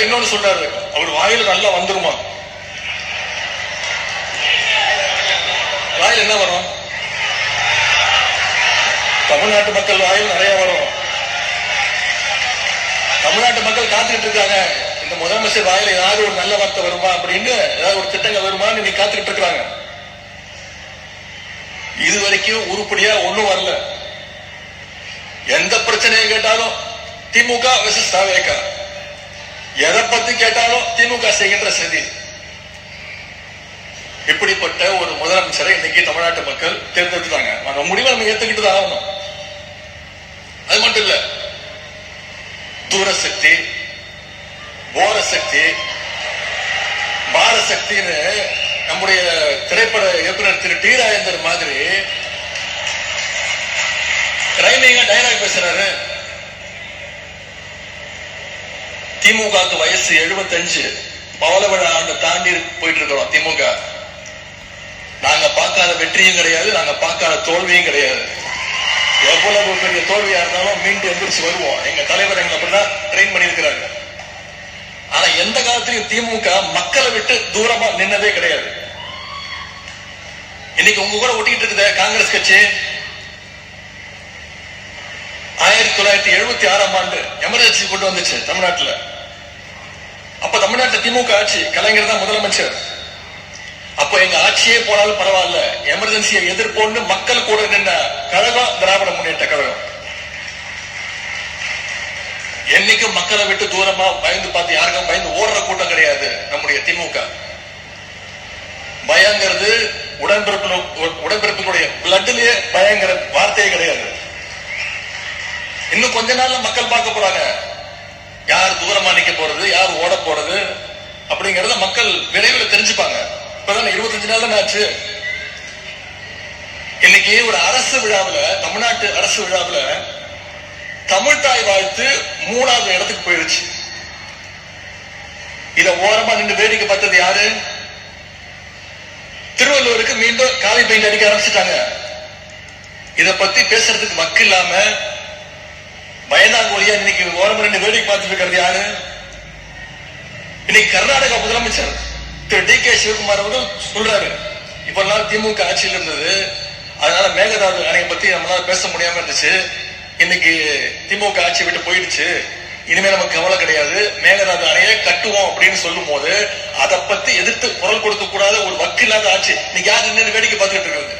நேரத்தில் இன்னொன்னு சொல்றாரு, அவர் வாயில நல்லா வந்துருமா? வாயில் என்ன வரும்? தமிழ்நாட்டு மக்கள் வாயில் நிறைய வரும். தமிழ்நாட்டு மக்கள் காத்துக்கிட்டு இருக்காங்க, இந்த முதலமைச்சர் வாயில ஏதாவது ஒரு நல்ல வார்த்தை வருமா அப்படின்னு, ஏதாவது ஒரு திட்டங்கள் வருமான்னு நீ காத்துக்கிட்டு இருக்காங்க. இதுவரைக்கும் உருப்படியா ஒண்ணும் வரல. எந்த பிரச்சனையை கேட்டாலும் திமுக வெர்சஸ் தாவேகா, எதை பத்தி கேட்டாலும் திமுக செய்கின்ற சதி. இப்படிப்பட்ட ஒரு முதலமைச்சரை இன்னைக்கு தமிழ்நாட்டு மக்கள் தேர்ந்தெடுத்தாங்க. நம்ம முடிவை நம்ம ஏத்துக்கிட்டு தான் ஆகணும். அது மட்டும் இல்ல, தூரசக்தி, போரசக்தி, பாரசக்தின்னு நம்முடைய திரைப்பட இயக்குனர் திரு டி ராஜேந்தர் மாதிரி ரைமிங்கா டயலாக் பேசுறாரு. திமுகவுக்கு வயசு 75, பவள விழா ஆண்டு தாண்டி போயிட்டு இருக்கிறோம். திமுக நாங்க பார்க்காத வெற்றியும் கிடையாது, நாங்க பார்க்காத தோல்வியும் கிடையாது. எவ்வளவு பெரிய தோல்வியா இருந்தாலும் மீண்டும் எந்திரிச்சு வருவோம். எங்க தலைவர் எங்களை அப்படிதான் ட்ரெயின் பண்ணியிருக்கிறாங்க. ஆனா எந்த காலத்திலையும் திமுக மக்களை விட்டு தூரமா நின்னதே கிடையாது. இன்னைக்கு உங்க கூட ஒட்டிட்டு இருக்குது காங்கிரஸ் கட்சி. 1976ஆம் ஆண்டு எமர்ஜென்சி கொண்டு வந்துச்சு தமிழ்நாட்டில். அப்ப தமிழ்நாட்டில் திமுக ஆட்சி, கலைஞர் தான் முதலமைச்சர். அப்ப எங்க ஆட்சியே போனாலும் பரவாயில்ல, எமர்ஜென்சியை எதிர்ப்போன்னு மக்கள் கூட நின்ன கழகம் திராவிட முன்னேற்ற கழகம். என்னைக்கும் மக்களை விட்டு தூரமா பயந்து பார்த்து யாருக்கும் பயந்து ஓடுற கூட்டம் கிடையாது நம்முடைய திமுக. பயங்கிறது உடன்பிறப்பினுடைய பிளட்லயே பயங்கர வார்த்தையே கிடையாது. இன்னும் கொஞ்ச நாள்ல மக்கள் பார்க்க போறாங்க, யார் தூரமா நிக்க போறது, யார் ஓட போறது அப்படிங்கறத மக்கள் விரைவில் தெரிஞ்சுப்பாங்க. இப்பதான் 25 நாள் தான் ஆச்சு. இன்னைக்கு ஒரு அரசு விழாவில், தமிழ்நாட்டு அரசு விழாவில் தமிழ் தாய் வாழ்த்து 3வது இடத்துக்கு போயிருச்சு. இத ஓரமா நின்று வேடிக்கை பார்த்தது யாரு? திருவள்ளுவருக்கு மீண்டும் காவி பெயிண்ட் அடிக்க ஆரம்பிச்சுட்டாங்க. இத பத்தி பேசுறதுக்கு வக்கு இல்லாம பயந்தாங்கோலியா இன்னைக்கு ஓரமா நின்று வேடிக்கை பார்த்துட்டு இருக்கிறது யாரு? இன்னைக்கு கர்நாடகா முதலமைச்சர் திரு டி கே சிவகுமார் அவர்கள் சொல்றாரு, இப்ப நாள் திமுக ஆட்சியில் இருந்தது, அதனால மேகதாது அணையை பத்தி நம்மளால பேச முடியாம இருந்துச்சு. இன்னைக்கு திமுக ஆட்சி விட்டு போயிடுச்சு, இனிமே நமக்கு கவலை கிடையாது, மேகதாது அணையை கட்டுவோம் அப்படின்னு சொல்லும் போது அதை பத்தி எதிர்த்து குரல் கொடுக்க கூடாத ஒரு வக்கு இல்லாத ஆட்சி இன்னைக்கு யாரு நின்று வேடிக்கை பார்த்துட்டு இருக்கிறது?